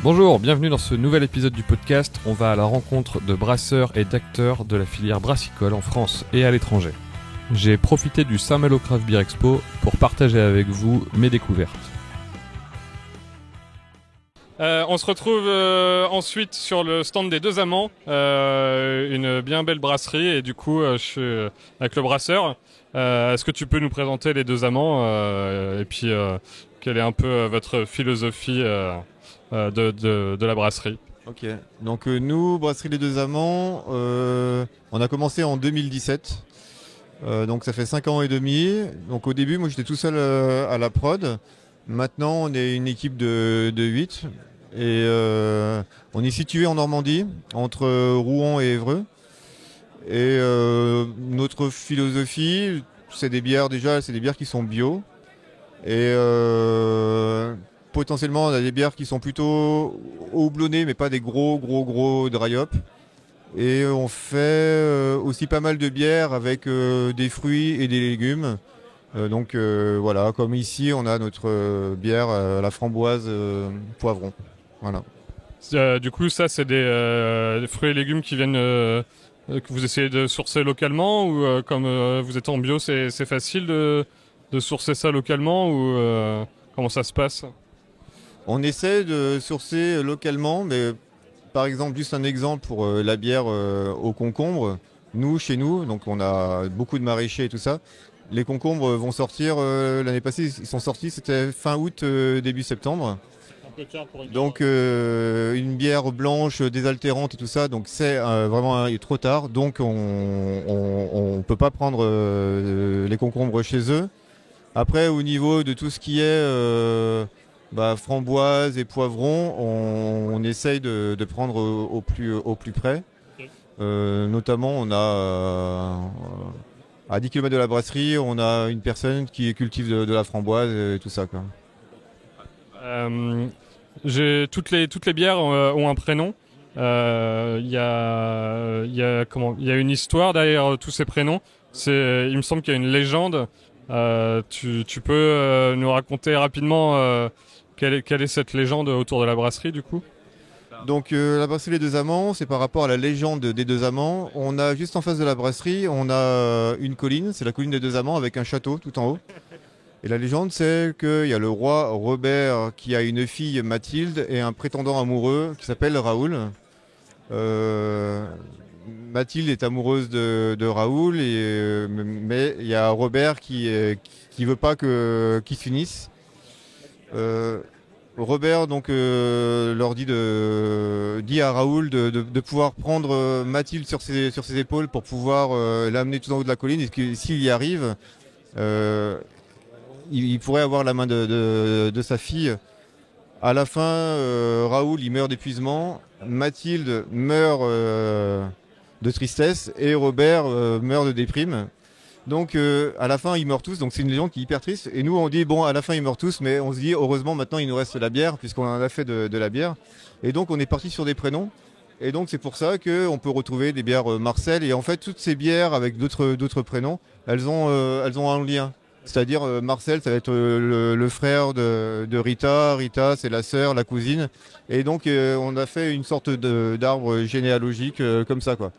Bonjour, bienvenue dans ce nouvel épisode du podcast. On va à la rencontre de brasseurs et d'acteurs de la filière brassicole en France et à l'étranger. J'ai profité du Saint-Malo Craft Beer Expo pour partager avec vous mes découvertes. On se retrouve ensuite sur le stand des Deux Amants, une bien belle brasserie, et du coup je suis avec le brasseur. Est-ce que tu peux nous présenter les Deux Amants et puis quelle est un peu votre philosophie de la brasserie? Ok, donc nous, Brasserie Les Deux Amants, on a commencé en 2017, donc ça fait 5 ans et demi. Donc au début, moi j'étais tout seul à la prod. Maintenant, on est une équipe de 8 et on est situé en Normandie, entre Rouen et Évreux. Et notre philosophie, c'est des bières qui sont bio. Et potentiellement, on a des bières qui sont plutôt houblonnées, mais pas des gros dry hop. Et on fait aussi pas mal de bières avec des fruits et des légumes. Donc voilà, comme ici, on a notre bière à la framboise poivron. Voilà. Du coup, ça, c'est des fruits et légumes qui viennent que vous essayez de sourcer localement, ou comme vous êtes en bio, c'est facile de sourcer ça localement, ou comment ça se passe? On essaie de sourcer localement, mais par exemple, juste un exemple pour la bière au concombre. Nous, chez nous, donc on a beaucoup de maraîchers et tout ça. Les concombres vont sortir l'année passée, ils sont sortis, c'était fin août, début septembre. Donc une bière blanche désaltérante et tout ça, donc c'est vraiment trop tard. Donc on peut pas prendre les concombres chez eux. Après, au niveau de tout ce qui est framboise et poivron, on essaye de prendre au plus près. Notamment, on a à 10 km de la brasserie, on a une personne qui cultive de la framboise et tout ça, quoi. Toutes les bières ont un prénom. Il y a une histoire derrière tous ces prénoms. Il me semble qu'il y a une légende. Tu peux nous raconter rapidement quelle est cette légende autour de la brasserie, du coup? Donc la brasserie Les Deux Amants, c'est par rapport à la légende des Deux Amants. On a juste en face de la brasserie, on a une colline, c'est la colline des Deux Amants avec un château tout en haut. Et la légende, c'est qu'il y a le roi Robert qui a une fille Mathilde et un prétendant amoureux qui s'appelle Raoul. Mathilde est amoureuse de Raoul, mais il y a Robert qui veut pas qu'ils s'unissent. Robert donc dit à Raoul de pouvoir prendre Mathilde sur ses épaules pour pouvoir l'amener tout en haut de la colline, et que s'il y arrive, il pourrait avoir la main de sa fille. À la fin, Raoul il meurt d'épuisement, Mathilde meurt de tristesse et Robert meurt de déprime. Donc à la fin ils meurent tous, donc c'est une légende qui est hyper triste. Et nous on dit bon, à la fin ils meurent tous, mais on se dit heureusement maintenant il nous reste la bière, puisqu'on en a fait de la bière. Et donc on est parti sur des prénoms. Et donc c'est pour ça qu'on peut retrouver des bières Marcel. Et en fait toutes ces bières avec d'autres prénoms, elles ont un lien. C'est-à-dire Marcel, ça va être le frère de Rita. Rita, c'est la sœur, la cousine. Et donc on a fait une sorte d'arbre généalogique comme ça, quoi.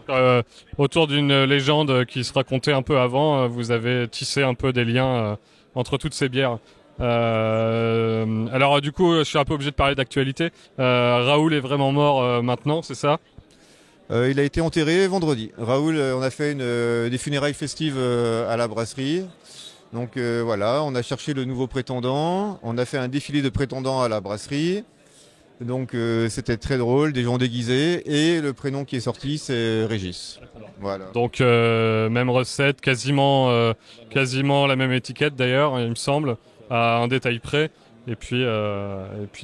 Donc, autour d'une légende qui se racontait un peu avant, vous avez tissé un peu des liens entre toutes ces bières. Alors du coup, je suis un peu obligé de parler d'actualité. Raoul est vraiment mort maintenant, c'est ça? Il a été enterré vendredi. Raoul, on a fait des funérailles festives à la brasserie. Donc voilà, on a cherché le nouveau prétendant. On a fait un défilé de prétendants à la brasserie. Donc c'était très drôle, des gens déguisés. Et le prénom qui est sorti, c'est Régis. Voilà. Donc même recette, quasiment la même étiquette d'ailleurs, il me semble, à un détail près. Et puis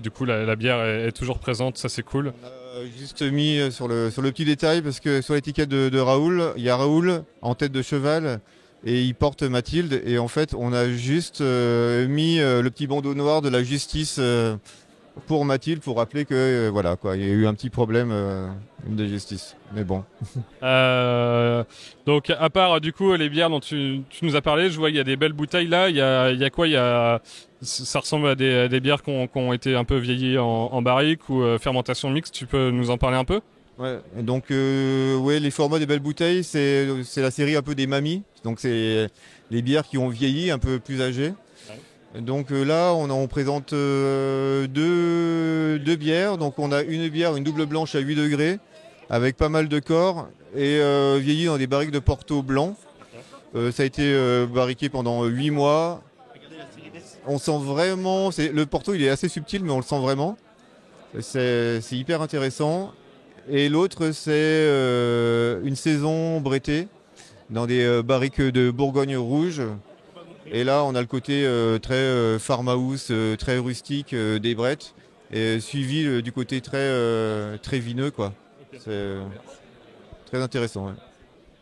du coup la bière est toujours présente, ça c'est cool. On a juste mis sur le petit détail, parce que sur l'étiquette de Raoul, il y a Raoul en tête de cheval et il porte Mathilde. Et en fait on a juste mis le petit bandeau noir de la justice pour Mathilde pour rappeler que voilà quoi, il y a eu un petit problème de justice. Mais bon. Donc à part du coup les bières dont tu nous as parlé, je vois il y a des belles bouteilles là. Il y a quoi? Ça ressemble à des bières qui ont été un peu vieillies en barrique ou fermentation mixte. Tu peux nous en parler un peu? Ouais. Et donc ouais, les formats des belles bouteilles, c'est la série un peu des mamies. Donc c'est les bières qui ont vieilli, un peu plus âgées. Donc là, on présente deux bières. Donc on a une bière, une double blanche à 8 degrés, avec pas mal de corps, et vieillie dans des barriques de Porto blanc. Ça a été barriqué pendant 8 mois. On sent vraiment... Le Porto, il est assez subtil, mais on le sent vraiment. C'est hyper intéressant. Et l'autre, c'est une saison brétée, dans des barriques de Bourgogne rouge. Et là, on a le côté très farmhouse, très rustique des brettes, et suivi du côté très vineux, quoi. C'est très intéressant. Ouais.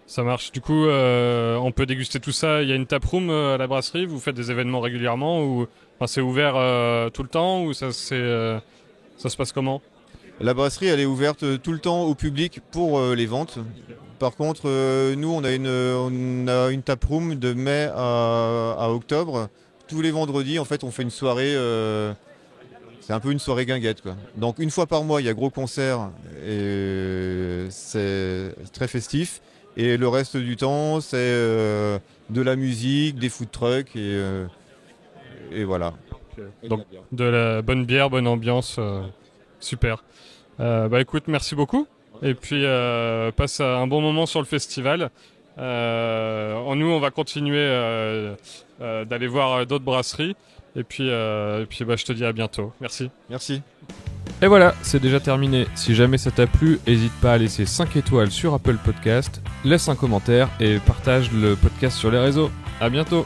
Ça marche. Du coup, on peut déguster tout ça. Il y a une taproom à la brasserie. Vous faites des événements régulièrement ou c'est ouvert tout le temps ou ça se passe comment? La brasserie, elle est ouverte tout le temps au public pour les ventes. Par contre, nous, on a une taproom de mai à octobre. Tous les vendredis, en fait, on fait une soirée. C'est un peu une soirée guinguette, quoi. Donc, une fois par mois, il y a gros concert et c'est très festif. Et le reste du temps, c'est de la musique, des food trucks et voilà. Donc, de la bonne bière, bonne ambiance. Super. Écoute, merci beaucoup. Et puis, passe un bon moment sur le festival. Nous, on va continuer d'aller voir d'autres brasseries. Et puis, je te dis à bientôt. Merci. Merci. Et voilà, c'est déjà terminé. Si jamais ça t'a plu, n'hésite pas à laisser 5 étoiles sur Apple Podcast, laisse un commentaire et partage le podcast sur les réseaux. À bientôt.